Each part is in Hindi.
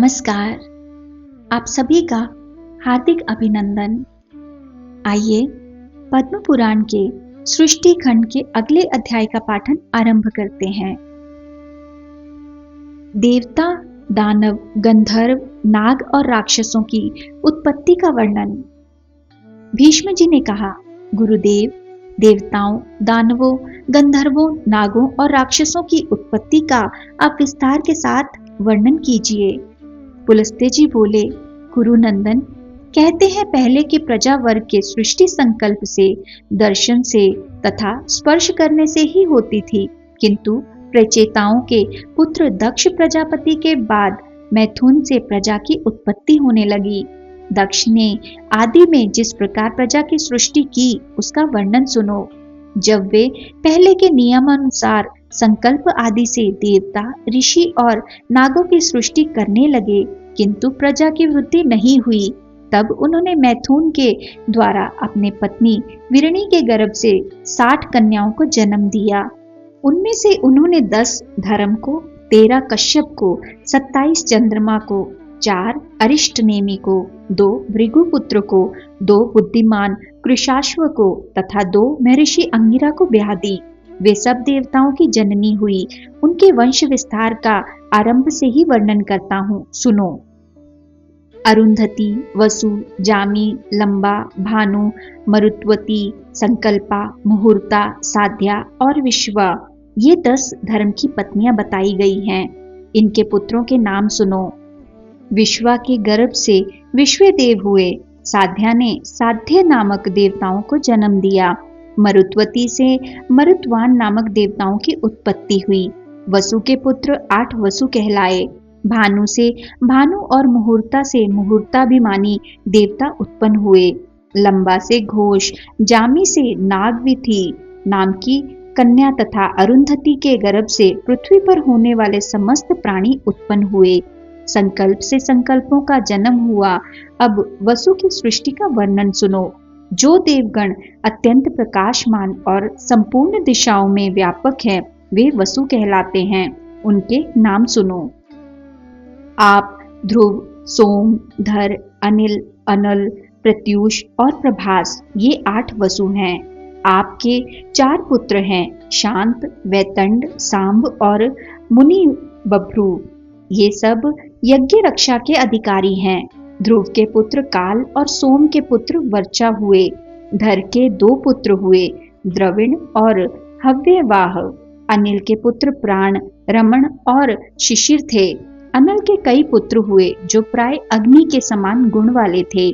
नमस्कार। आप सभी का हार्दिक अभिनंदन। आइए पद्म पुराण के सृष्टि खंड के अगले अध्याय का पाठन आरंभ करते हैं। देवता, दानव, गंधर्व, नाग और राक्षसों की उत्पत्ति का वर्णन। भीष्म जी ने कहा, गुरुदेव, देवताओं, दानवों, गंधर्वों, नागों और राक्षसों की उत्पत्ति का आप विस्तार के साथ वर्णन कीजिए। पुलस्त्य जी बोले, गुरुनंदन, कहते हैं पहले के प्रजा वर्ग के सृष्टि संकल्प से, दर्शन से तथा स्पर्श करने से ही होती थी, किंतु प्रचेताओं के पुत्र दक्ष प्रजापति के बाद मैथुन से प्रजा की उत्पत्ति होने लगी। दक्ष ने आदि में जिस प्रकार प्रजा की सृष्टि की उसका वर्णन सुनो। जब वे पहले के नियमानुसार संकल्प आदि से देवता, ऋषि और नागों की सृष्टि करने लगे, किंतु प्रजा की वृद्धि नहीं हुई, तब उन्होंने मैथुन के द्वारा अपने पत्नी विरणी के गर्भ से 60 कन्याओं को जन्म दिया। उनमें से उन्होंने 10 धर्म को, 13 कश्यप को, 27 चंद्रमा को, 4 अरिष्टनेमि को, 2 भृगुपुत्र को, 2 बुद्धिमान कृशाश्व को तथा 2 महर्षि अंगिरा को ब्याह दी। वे सब देवताओं की जननी हुई। उनके वंश विस्तार का आरंभ से ही वर्णन करता हूँ, सुनो। अरुंधति, वसु, जामी, लंबा, भानु, मरुत्वती, संकल्पा, मुहूर्ता, साध्या और विश्वा, ये 10 धर्म की पत्नियां बताई गई हैं। इनके पुत्रों के नाम सुनो। विश्वा के गर्भ से विश्वदेव हुए। साध्या ने साध्य नामक देवताओं को जन्म दिया। मरुत्वती से मरुत्वान नामक देवताओं की उत्पत्ति हुई। वसु के पुत्र 8 वसु कहलाए। भानु से भानु और मुहूर्ता से मुहूर्ताभिमानी देवता उत्पन्न हुए। लंबा से घोष, जामी से नागविथि नाम की कन्या तथा अरुंधति के गर्भ से पृथ्वी पर होने वाले समस्त प्राणी उत्पन्न हुए। संकल्प से संकल्पों का जन्म हुआ। अब वसु की सृष्टि का वर्णन सुनो। जो देवगण अत्यंत प्रकाशमान और संपूर्ण दिशाओं में व्यापक हैं, वे वसु कहलाते हैं। उनके नाम सुनो। आप, ध्रुव, सोम, धर, अनिल, अनल, प्रत्यूष और प्रभास, ये 8 वसु हैं। आपके 4 पुत्र हैं, शांत, वैतंड, सांब और मुनि बभ्रू। ये सब यज्ञ रक्षा के अधिकारी हैं। ध्रुव के पुत्र काल और सोम के पुत्र वर्चा हुए। धर के 2 पुत्र हुए, द्रविण और हव्यवाह। अनिल के पुत्र प्राण, रमण और शिशिर थे। अनल के कई पुत्र हुए जो प्राय अग्नि के समान गुण वाले थे।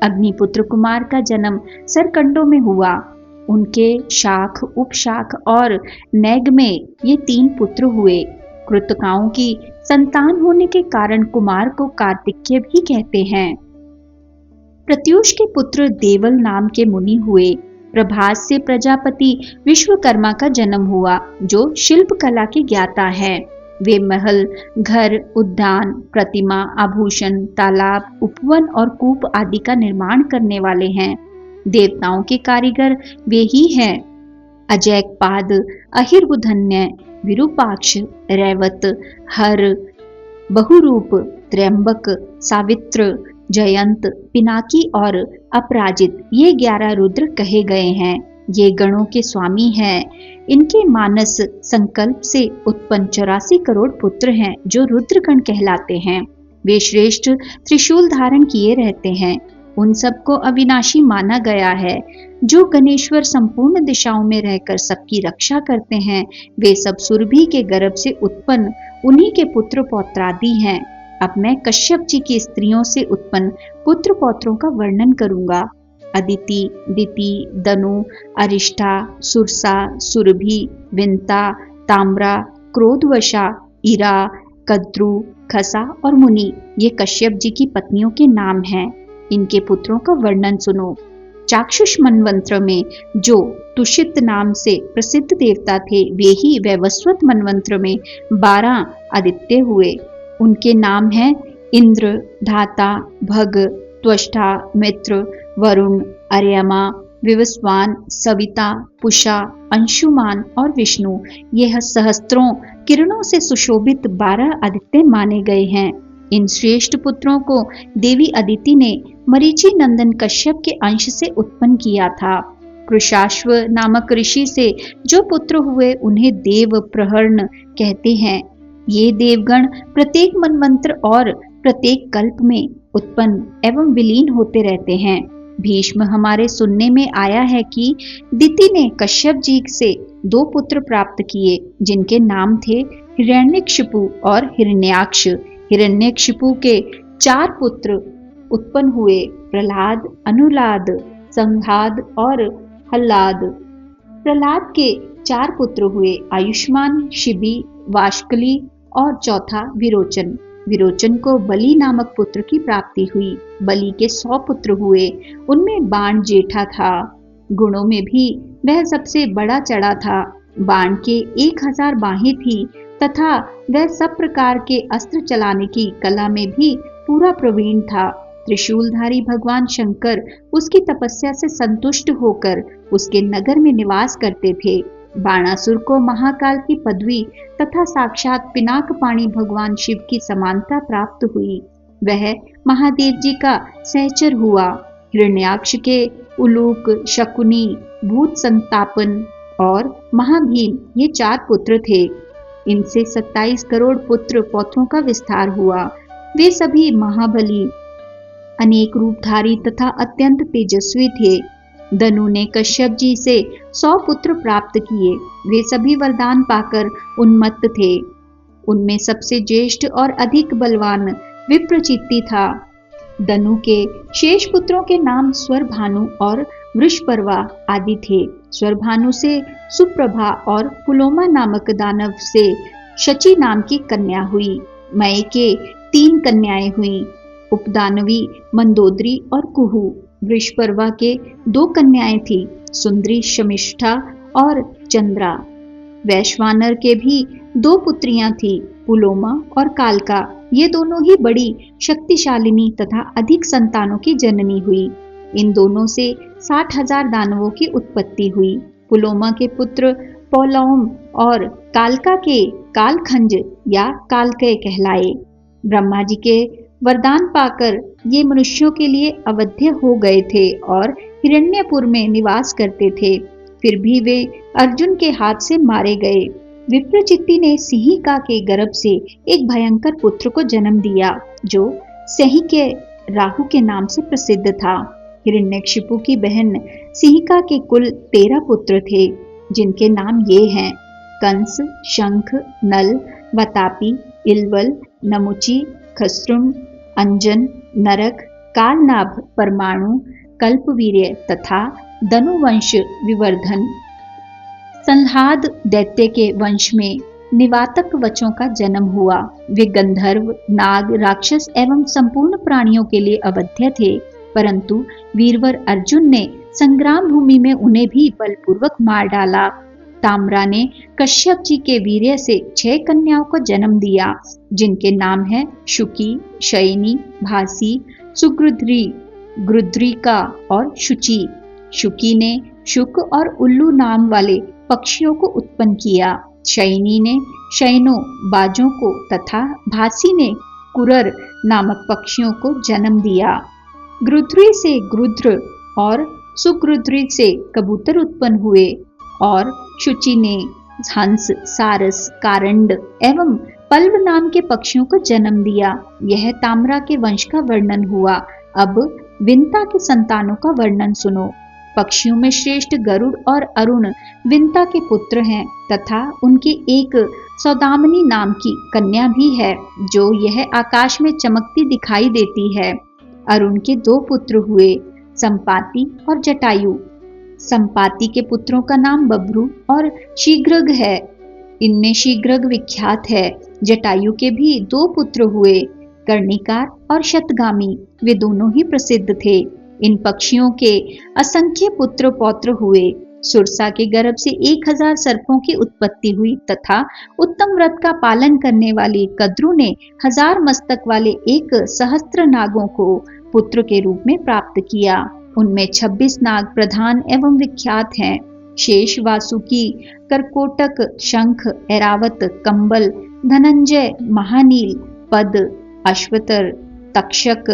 अग्निपुत्र कुमार का जन्म सरकंडों में हुआ। उनके शाख, उपशाख और नैग में ये 3 पुत्र हुए। कृतकाओं की संतान होने के कारण कुमार को कार्तिकेय भी कहते हैं। प्रत्यूष के पुत्र देवल नाम के मुनि हुए। प्रभास से प्रजापति विश्वकर्मा का जन्म हुआ, जो शिल्प कला के ज्ञाता हैं। वे महल, घर, उद्यान, प्रतिमा, आभूषण, तालाब, उपवन और कूप आदि का निर्माण करने वाले हैं। देवताओं के कारीगर वे ही हैं। अजैकपाद, अहिर्बुधन्य, विरूपाक्ष, रैवत, हर, बहुरूप, त्रयंबक, सावित्र, जयंत, पिनाकी और अपराजित, ये 11 रुद्र कहे गए हैं। ये गणों के स्वामी हैं। इनके मानस संकल्प से उत्पन्न 84 करोड़ पुत्र हैं, जो रुद्रगण कहलाते हैं। वे श्रेष्ठ त्रिशूल धारण किए रहते हैं। उन सबको अविनाशी माना गया है। जो गणेश्वर संपूर्ण दिशाओं में रहकर सबकी रक्षा करते हैं, वे सब सुरभि के गर्भ से उत्पन्न उन्हीं के पुत्र पौत्रादि हैं। अब मैं कश्यप जी की स्त्रियों से उत्पन्न पुत्र पौत्रों का वर्णन करूंगा। अदिति, दिति, दनु, अरिष्ठा, सुरसा, सुरभि, विंता, ताम्रा, क्रोधवशा, इरा, कद्रु, खसा और मुनि, ये कश्यप जी की पत्नियों के नाम हैं। इनके पुत्रों का वर्णन सुनो। चाक्षुष मनवंत्र में जो तुषित नाम से प्रसिद्ध देवता थे, वे ही वैवस्वत मनवंत्र में 12 आदित्य हुए। उनके नाम हैं इंद्र, धाता, भग, त्वष्टा, मित्र, वरुण, अर्यमा, विवस्वान, सविता, पुषा, अंशुमान और विष्णु। यह सहस्त्रों किरणों से सुशोभित 12 आदित्य माने गए हैं। इन श्रेष्ठ पुत्रों को देवी अदिति ने मरीचि नंदन कश्यप के अंश से उत्पन्न किया था। कृशाश्व नामक ऋषि से जो पुत्र हुए उन्हें देव प्रहर्ण कहते हैं। ये देवगण प्रत्येक मनवंतर और प्रत्येक कल्प में उत्पन्न एवं विलीन होते रहते हैं। भीष्म, हमारे सुनने में आया है कि दिति ने कश्यप जी से 2 पुत्र प्राप्त किए, जिनके नाम थे हिरण्यकशिपु और हिरण्याक्ष। हिरण्यकशिपु के 4 पुत्र उत्पन्न हुए, प्रहलाद, अनुलाद, संघाद और हल्लाद। प्रहलाद के 4 पुत्र हुए, आयुष्मान, शिबी, वाष्कली और चौथा विरोचन। विरोचन को बलि नामक पुत्र की प्राप्ति हुई। बलि के 100 पुत्र हुए, उनमें बाण जेठा था। गुणों में भी वह सबसे बड़ा चढ़ा था। बाण के 1000 बाहें थी तथा वह सब प्रकार के अस्त्र चलाने की कला में भी पूरा प्रवीण था। त्रिशूलधारी भगवान शंकर उसकी तपस्या से संतुष्ट होकर उसके नगर में निवास करते थे। बाणासुर को महाकाल की पदवी तथा साक्षात पिनाकपाणी भगवान शिव की समानता प्राप्त हुई। वह महादेव जी का सहचर हुआ। हिरण्याक्ष के उलूक, शकुनी, भूत संतापन और महाभीम ये 4 पुत्र थे। इनसे 27 करोड़ पुत्र पौत्रों का विस्तार हुआ। वे सभी महाबली, अनेक रूपधारी तथा अत्यंत तेजस्वी थे। धनु ने कश्यप जी से 100 पुत्र प्राप्त किए। वे सभी वरदान पाकर उन्मत्त थे। उनमें सबसे ज्येष्ठ और अधिक बलवान विप्रचित्ति था। धनु के शेष पुत्रों के नाम स्वरभानु और वृषपर्वा आदि थे। स्वरभानु से सुप्रभा और पुलोमा नामक दानव से शची नाम की कन्या हुई। मय के 3 कन्याएं हुई, उपदानवी, मंदोदरी और कुहू। वृषपर्वा के 2 कन्याएं थी, सुंदरी शमिष्ठा और चंद्रा। वैश्वानर के भी 2 पुत्रियां थी, पुलोमा और कालका। ये दोनों ही बड़ी शक्तिशालिनी तथा अधिक संतानों की जननी हुई। इन दोनों से 60,000 दानवों की उत्पत्ति हुई। पुलोमा के पुत्र पौलौम और कालका के कालखंज या कालकय कहलाए। ब्रह्मा जी के वरदान पाकर ये मनुष्यों के लिए अवध्य हो गए थे और हिरण्यपुर में निवास करते थे। फिर भी वे अर्जुन के हाथ से मारे गए। विप्रचित्ति ने सिंहिका के गर्भ से एक भयंकर पुत्र को जन्म दिया, जो सही के राहु के नाम से प्रसिद्ध था। हिरण्यकशिपु की बहन सिंहिका के कुल 13 पुत्र थे, जिनके नाम ये हैं: कंस, शंख, नल, वतापी, इलवल, नमुची, खसरुण, अंजन, नरक, कालनाभ, परमाणु, कल्पवीर्य तथा धनुवंश विवर्धन। संहाद दैत्य के वंश में निवातक वचों का जन्म हुआ। वे गंधर्व, नाग, राक्षस एवं संपूर्ण प्राणियों के लिए अवध्य थे, परंतु वीरवर अर्जुन ने संग्राम भूमि में उन्हें भी बलपूर्वक मार डाला। ताम्रा ने कश्यप जी के वीर्य से 6 कन्याओं को जन्म दिया, जिनके नाम है शुकी, शयनी, भासी, सुगृध्री, गृध्रिका और शुचि। शुकी ने शुक और उल्लू नाम वाले पक्षियों को उत्पन्न किया। शयनी ने शयनों, बाजों को तथा भासी ने कुरर नामक पक्षियों को जन्म दिया। गृध्री से गृध्र और सुगृध्री से कबूतर उत्पन्न हुए और शुचि ने हंस, सारस, कारंड एवं पल्व नाम के पक्षियों को जन्म दिया। यह ताम्रा के वंश का वर्णन हुआ। अब विंता के संतानों का वर्णन सुनो। पक्षियों में श्रेष्ठ गरुड़ और अरुण विंता के पुत्र हैं तथा उनकी एक सौदामनी नाम की कन्या भी है, जो यह आकाश में चमकती दिखाई देती है। अरुण के 2 पुत्र हुए, संपाति और जटायु। संपाति के पुत्रों का नाम बभ्रू और शीघ्रग है। इनमें शीघ्रग विख्यात है। जटायु के भी 2 पुत्र हुए, कर्णिकार और शतगामी। वे दोनों ही प्रसिद्ध थे। इन पक्षियों के असंख्य पुत्र पौत्र हुए। सुरसा के गर्भ से 1000 सर्पों की उत्पत्ति हुई तथा उत्तम व्रत का पालन करने वाली कद्रु ने 1000 मस्तक वाले 1 सहस्त्र नागों को पुत्र के रूप में प्राप्त किया। उनमें 26 नाग प्रधान एवं विख्यात हैं: शेष, वासुकी, करकोटक, शंख, ऐरावत, कंबल, धनंजय, महानील, पद, अश्वतर, तक्षक,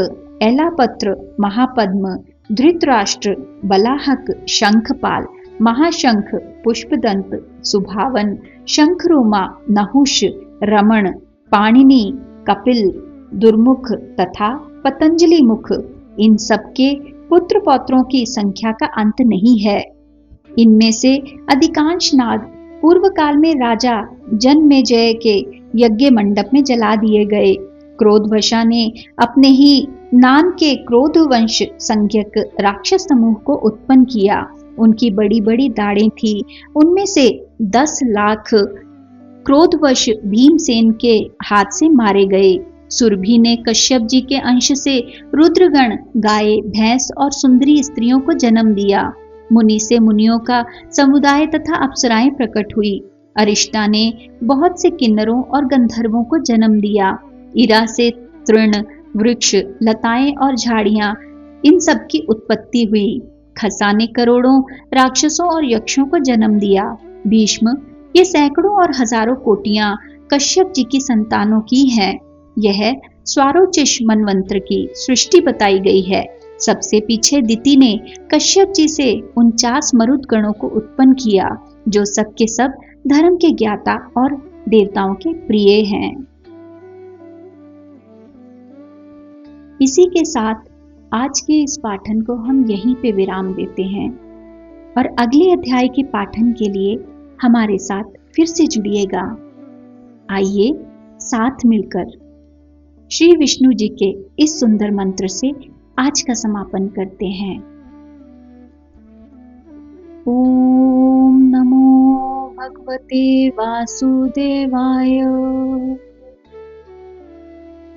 एलापत्र, महापद्म, धृतराष्ट्र, बलाहक, शंखपाल, महाशंख, पुष्पदंत, सुभावन, शंखरोमा, नहुष, रमण, पाणिनि, कपिल, दुर्मुख तथा पतंजलि मुख, इन सबके पुत्र पौत्रों की संख्या का अंत नहीं है। इनमें से अधिकांश नाग पूर्व काल में राजा जनमेजय के यज्ञ मंडप में जला दिए गए। क्रोधवशा ने अपने ही नाम के क्रोध वंश संज्ञक राक्षस समूह को उत्पन्न किया। उनकी बड़ी बड़ी दाढ़ें थी। उनमें से 10 लाख क्रोधवश भीमसेन के हाथ से मारे गए। सुरभि ने कश्यप जी के अंश से रुद्रगण, गाय, भैंस और सुंदरी स्त्रियों को जन्म दिया। मुनि से मुनियों का समुदाय तथा अप्सराएं प्रकट हुई। अरिष्टा ने बहुत से किन्नरों और गंधर्वों को जन्म दिया। इरा से तृण, वृक्ष, लताएं और झाड़ियां, इन सब की उत्पत्ति हुई। खसा ने करोड़ों राक्षसों और यक्षों को जन्म दिया। भीष्म, ये सैकड़ों और हजारों कोटियां कश्यप जी की संतानों की हैं। यह स्वारोचिष मनवंत्र की सृष्टि बताई गई है। सबसे पीछे दिति ने कश्यप जी से 49 मरुद गणों को उत्पन्न किया, जो सब के सब धर्म के ज्ञाता और देवताओं के प्रिय हैं। इसी के साथ आज के इस पाठन को हम यहीं पे विराम देते हैं और अगले अध्याय के पाठन के लिए हमारे साथ फिर से जुड़िएगा। आइए साथ मिलकर श्री विष्णु जी के इस सुंदर मंत्र से आज का समापन करते हैं। ओम नमो भगवते वासुदेवाय।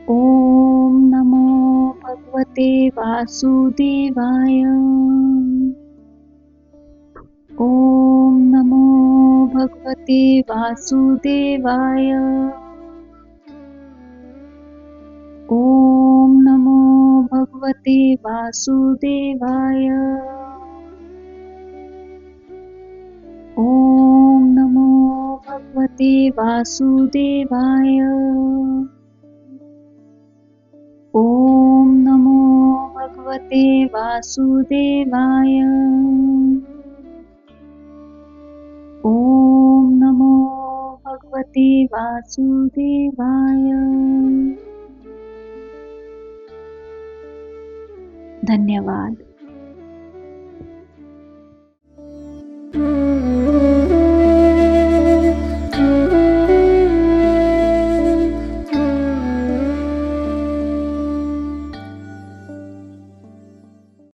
ओम नमो भगवते वासुदेवाय। ओम नमो भगवते वासुदेवाय। ओम नमो भगवते वासुदेवाय। ओम नमो भगवते वासुदेवाय। ओम नमो भगवते वासुदेवाय। ओम नमो भगवते वासुदेवाय। धन्यवाद।